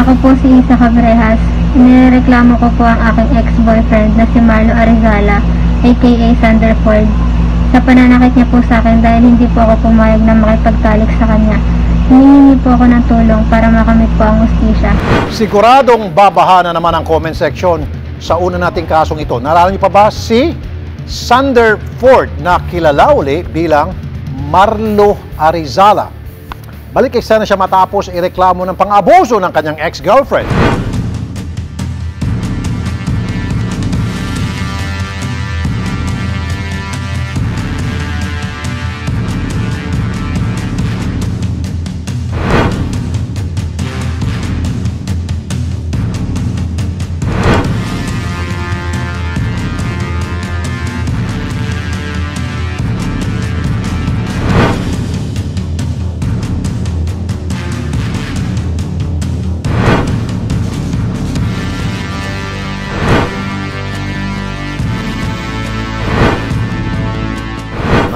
Ako po si Isa Cabrehas. Nireklamo ko po ang aking ex-boyfriend na si Marlo Arizala, aka Sanderford, sa pananakit niya po sa akin dahil hindi po ako pumayag na makipagtalik sa kanya. Hihingi po ako ng tulong para makamit po ang hustisya. Siguradong babaha na naman ang comment section sa una nating kasong ito. Naalala niyo pa ba si Sanderford na kilala uli bilang Marlo Arizala? Balik kay sana siya matapos ireklamo ng pang-abuso ng kanyang ex-girlfriend.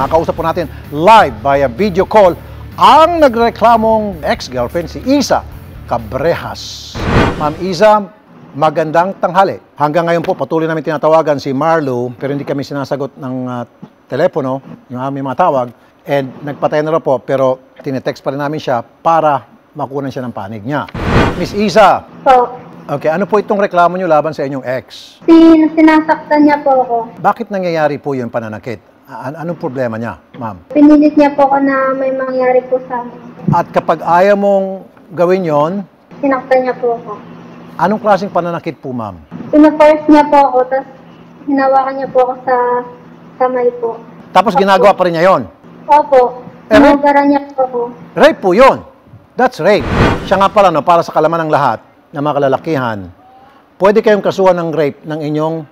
Nakausap po natin live via video call ang nagreklamong ex-girlfriend si Isa Cabrehas. Ma'am Isa, magandang tanghali. Hanggang ngayon po patuloy namin tinatawagan si Marlo pero hindi kami sinasagot ng telepono, yung aming mga tawag. And nagpatay na rin po pero tinetext pa rin namin siya para makunan siya ng panig niya. Miss Isa. Po. Okay, ano po itong reklamo niyo laban sa inyong ex? Sinasaktan niya po ako. Bakit nangyayari po yung pananakit? Anong problema niya, ma'am? Pinilit niya po ako na may mangyari po sa amin. At kapag ayaw mong gawin yon, Sinaktan niya po ako. anong klaseng pananakit po, ma'am? Pina-force niya po ako, tapos hinawakan niya po ako sa kamay po. Tapos ginagawa pa rin niya yon. Opo. Hinugaran niya po ako. Rape po yon. That's rape. Siya nga pala, no, para sa kalaman ng lahat na mga kalalakihan, pwede kayong kasuhan ng rape ng inyong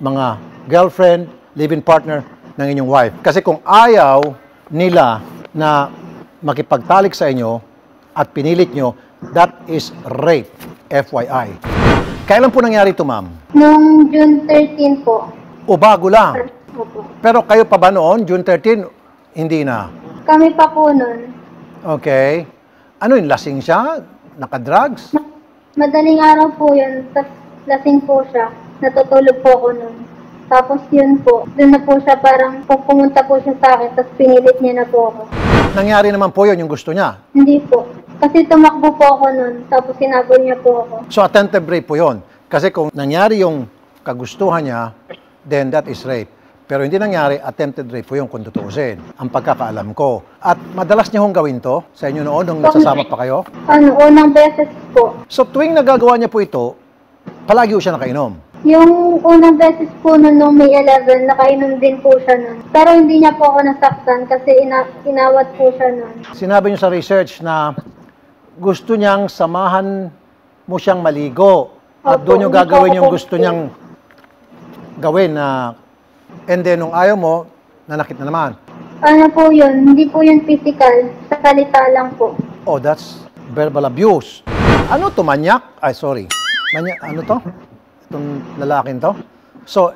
mga girlfriend, live-in partner, ng inyong wife. Kasi kung ayaw nila na makipagtalik sa inyo at pinilit nyo, that is rape. FYI. Kailan po nangyari ito, ma'am? Noong June 13 po. O bago lang? Opo. Pero kayo pa ba noon, June 13? Hindi na. Kami pa po nun. Okay. Ano yun, lasing siya? Nakadrugs? Madaling araw po yun, tapos lasing po siya. Natutulog po ako nun. Tapos yun po, doon na po siya parang pumunta po siya sa akin, tapos pinilit niya na po ako. Nangyari naman po yun, yung gusto niya. Hindi po. Kasi tumakbo po ako nun, tapos sinabol niya po ako. So attempted rape po yun. Kasi kung nangyari yung kagustuhan niya, then that is rape. Pero hindi nangyari, attempted rape po yun kung tutuusin. Ang pagkakaalam ko. At madalas niya hong gawin to sa inyo noon nung nasasama pa kayo? Unang beses po. So tuwing nagagawa niya po ito, palagi po siya nakainom. Yung unang beses po nun, nung May 11, nakainom din po siya nun. Pero hindi niya po ako nasaktan kasi inawat po siya nun. Sinabi niyo sa research na gusto niyang samahan mo siyang maligo. At Opo, doon yung gagawin yung gusto niyang gawin na and then nung ayaw mo, nanakit na naman. Ano po yun? Hindi po yun physical. Sa salita lang po. Oh, that's verbal abuse. Ano to, manyak? Ay, sorry. Manyak, ano to? Itong lalaking to? So,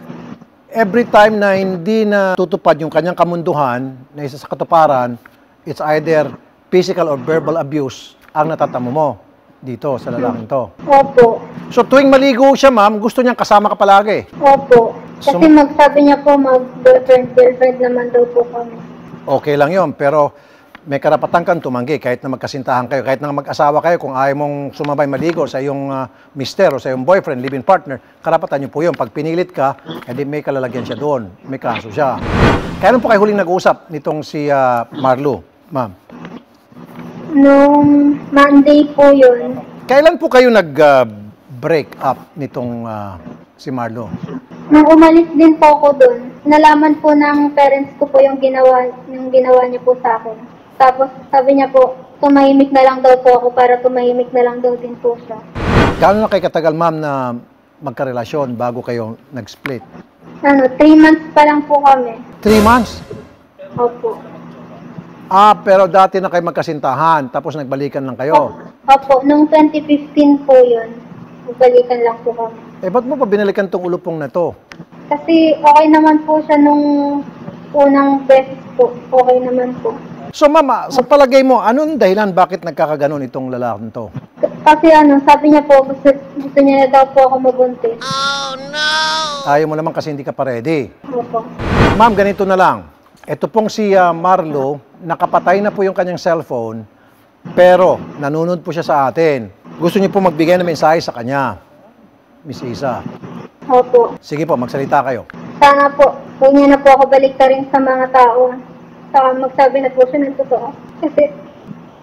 every time na hindi na tutupad yung kanyang kamunduhan na isa sa katuparan, it's either physical or verbal abuse ang natatamo mo dito sa lalaking to. Opo. So, tuwing maligo siya, ma'am, gusto niyang kasama ka palagi. Opo. Kasi magsabi niya po mag-girlfriend naman daw po kami. Okay lang yon, pero may karapatan kang tumanggi kahit na magkasintahan kayo, kahit na mag-asawa kayo, kung ayaw mong sumabay maligo sa iyong mister o sa iyong boyfriend, live-in partner, karapatan niyo po yun. Pag pinilit ka, edi may kalalagyan siya doon, may kaso siya. Kailan po kayo huling nag-uusap nitong si Marlo, ma'am? Nung Monday po yun. Kailan po kayo nag-break up nitong si Marlo? Nung umalis din po ako doon, nalaman po ng parents ko po yung ginawa niya po sa akin. Tapos sabi niya po, tumahimik na lang daw po ako para tumahimik na lang daw din po siya. Gaano na kayo katagal, ma'am, na magkarelasyon bago kayo nag-split? 3 months pa lang po kami. 3 months? Opo. Pero dati na kayo magkasintahan, tapos nagbalikan lang kayo. Opo, nung 2015 po yun. Nagbalikan lang po kami. Ba't mo pa binalikan tong ulupong na to? Kasi okay naman po siya nung unang beses po. Okay naman po. So, mama, sa palagay mo, anong dahilan bakit nagkakaganon itong lalaking to? Kasi sabi niya po, gusto niya na daw po ako mabuntis. Ayaw mo naman kasi hindi ka pa ready. Opo. Ma'am, ganito na lang. Ito pong si Marlo, nakapatay na po yung kanyang cellphone, pero nanonood po siya sa atin. Gusto niyo po magbigay ng mensahe sa kanya, Miss Isa. Opo. Sige po, magsalita kayo. Sana po, huwag niya na po ako baliktarin sa mga tao. Saka magsabi na po siya ng totoo. Kasi,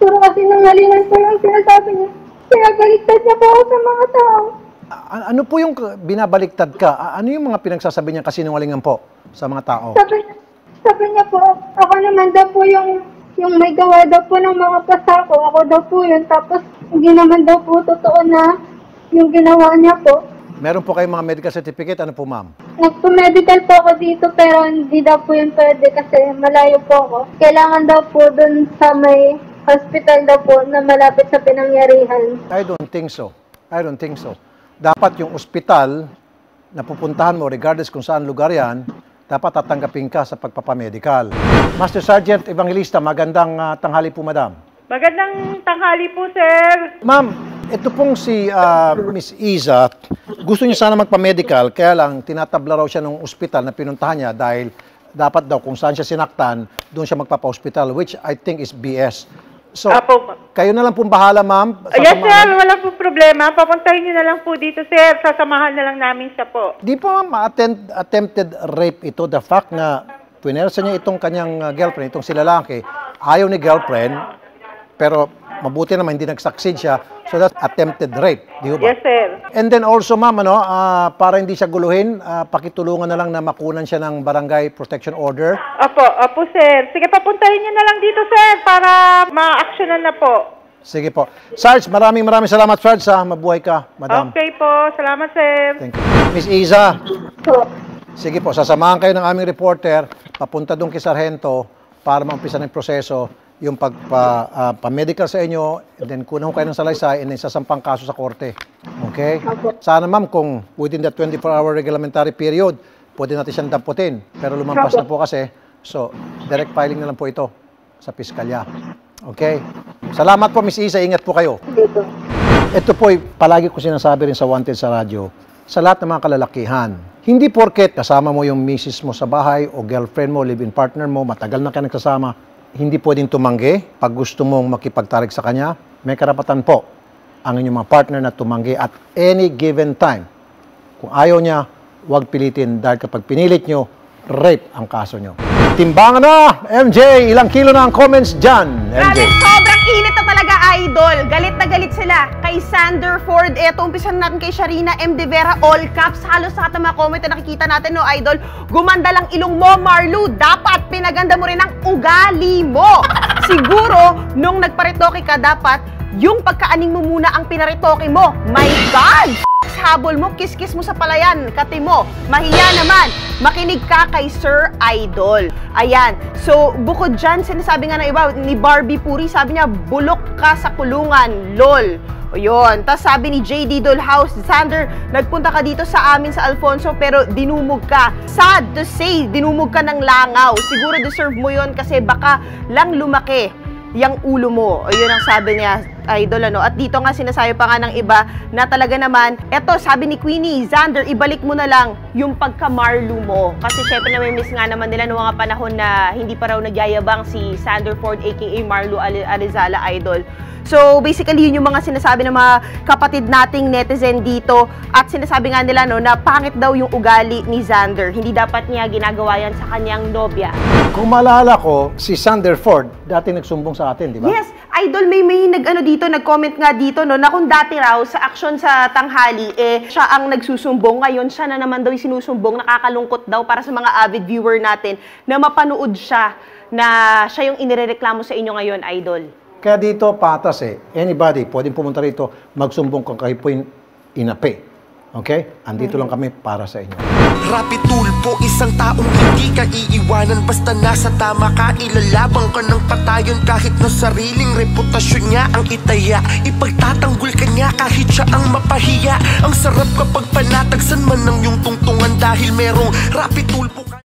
puro kasi nangalingan po yung sinasabi niya. Kaya baliktad niya po ako sa mga tao. Ano po yung binabaliktad ka? Ano yung mga pinagsasabi niya kasinungalingan po sa mga tao? Sabi niya po, ako naman daw po yung may gawa daw po ng mga pasako. Ako daw po yun. Tapos, hindi naman daw po totoo na yung ginawa niya po. Meron po kayong mga medical certificate? Ano po, ma'am? Nagpo-medical po ako dito pero hindi daw po yun pwede kasi malayo po ako. Kailangan daw po dun sa may hospital daw po na malapit sa pinangyarihan. I don't think so. I don't think so. Dapat yung ospital na pupuntahan mo, regardless kung saan lugar yan, dapat tatanggapin ka sa pagpapamedical. Master Sergeant Evangelista, magandang tanghali po, madam. Magandang tanghali po, sir. Ma'am, ito pong si Miss Iza, gusto niya sana magpa-medical, kaya lang tinatabla raw siya ng ospital na pinuntahan niya dahil dapat daw kung saan siya sinaktan, doon siya magpapa-hospital, which I think is BS. So, Apo. kayo na lang pong bahala, ma'am. Yes, sir. Wala po problema. Papuntahin niyo na lang po dito, sir. Sasamahan na lang namin siya po. Di pa attempted rape ito, the fact na pinersa niya itong kanyang girlfriend, itong si lalaki, ayaw ni girlfriend, pero mabuti naman hindi nag-succeed siya, so that's attempted rape, di ba? Yes, sir. And then also, ma'am, para hindi siya guluhin, pakitulungan na lang na makunan siya ng barangay protection order. Apo, sir. Sige, papuntahin niyo na lang dito, sir, para ma-actionan na po. Sige po. Sarge, maraming salamat, Sarge, mabuhay ka, madam. Okay po. Salamat, sir. Thank you. Miss Iza, So, sige po, sasamahan kayo ng aming reporter, papunta doon kay Sargento para maumpisa ng proseso yung pagpa-medical sa inyo, and then kunan ko kayo ng salaysay, and then sasampang kaso sa korte. Okay? Sana ma'am, kung within the 24-hour regulamentary period, pwede natin siyang damputin. Pero lumampas na po kasi, so direct filing na lang po ito sa piskalya. Okay? Salamat po, Miss Isa. Ingat po kayo. dito. Ito po, palagi ko sinasabi rin sa Wanted sa radyo, sa lahat ng mga kalalakihan, hindi porket kasama mo yung misis mo sa bahay o girlfriend mo, live-in partner mo, matagal na kayo nagsasama, hindi pwedeng tumanggi. Pag gusto mong makipagtarig sa kanya, may karapatan po ang inyong mga partner na tumanggi at any given time. Kung ayaw niya, huwag pilitin dahil kapag pinilit nyo, rape ang kaso nyo. Timbangan na! MJ, ilang kilo na ang comments dyan, MJ? Grabe, sobrang init na talaga, idol. Galit na galit sila. Kay Sander Ford, eto, umpisan natin kay Sharina M. De Vera, all caps. Halos sa mga comment na nakikita natin, no, idol. Gumanda lang ilong mo, Marlu. Dapat pinaganda mo rin ang ugali mo. Siguro, nung nagparitoke ka, dapat yung pagkaaning mo muna ang pinaritoke mo. My God! Habol mo, kiss-kiss mo sa palayan, kati mo. Mahiya naman. Makinig ka kay Sir Idol. Ayan. So, bukod dyan, sinasabi nga na iba, ni Barbie Puri, sabi niya, bulok ka sa kulungan, lol. O yun. Tapos sabi ni JD Dollhouse, Sander, nagpunta ka dito sa amin sa Alfonso pero dinumog ka. Sad to say, dinumog ka ng langaw. Siguro deserve mo yun kasi baka lang lumaki yung ulo mo. O yun ang sabi niya, idol, ano. At dito nga sinasabi pa nga ng iba na talaga naman, eto, sabi ni Queenie, Xander, ibalik mo na lang yung pagka-Marlu mo. Kasi syempre namimiss nga naman nila noong mga panahon na hindi pa raw nagyayabang si Sander Ford aka Marlu Arizala, idol. So, basically, yun yung mga sinasabi ng mga kapatid nating netizen dito. At sinasabi nga nila, no, na pangit daw yung ugali ni Xander. Hindi dapat niya ginagawa yan sa kanyang nobya. Kung maalala ko, si Sander Ford, dati nagsumbong sa atin, di ba? Yes, idol, may nag-comment nga dito, no, na kung dati raw sa aksyon sa tanghali, siya ang nagsusumbong. Ngayon, siya na naman daw yung sinusumbong. Nakakalungkot daw para sa mga avid viewer natin na mapanood siya na siya yung inirereklamo sa inyo ngayon, idol. Kaya dito, patas anybody, pwedeng pumunta rito, magsumbong kung kayo po inapi. Okay? Andito lang kami para sa inyo. Rapi tulpo, isang taong hindi ka iiwanan. Basta nasa tama ka, ilalabang ka ng patayon. Kahit na sariling reputasyon niya ang itaya, ipagtatanggol ka niya kahit siya ang mapahiya. Ang sarap kapag panatagsan man ng iyong tungtungan dahil merong rapi tulpo ka.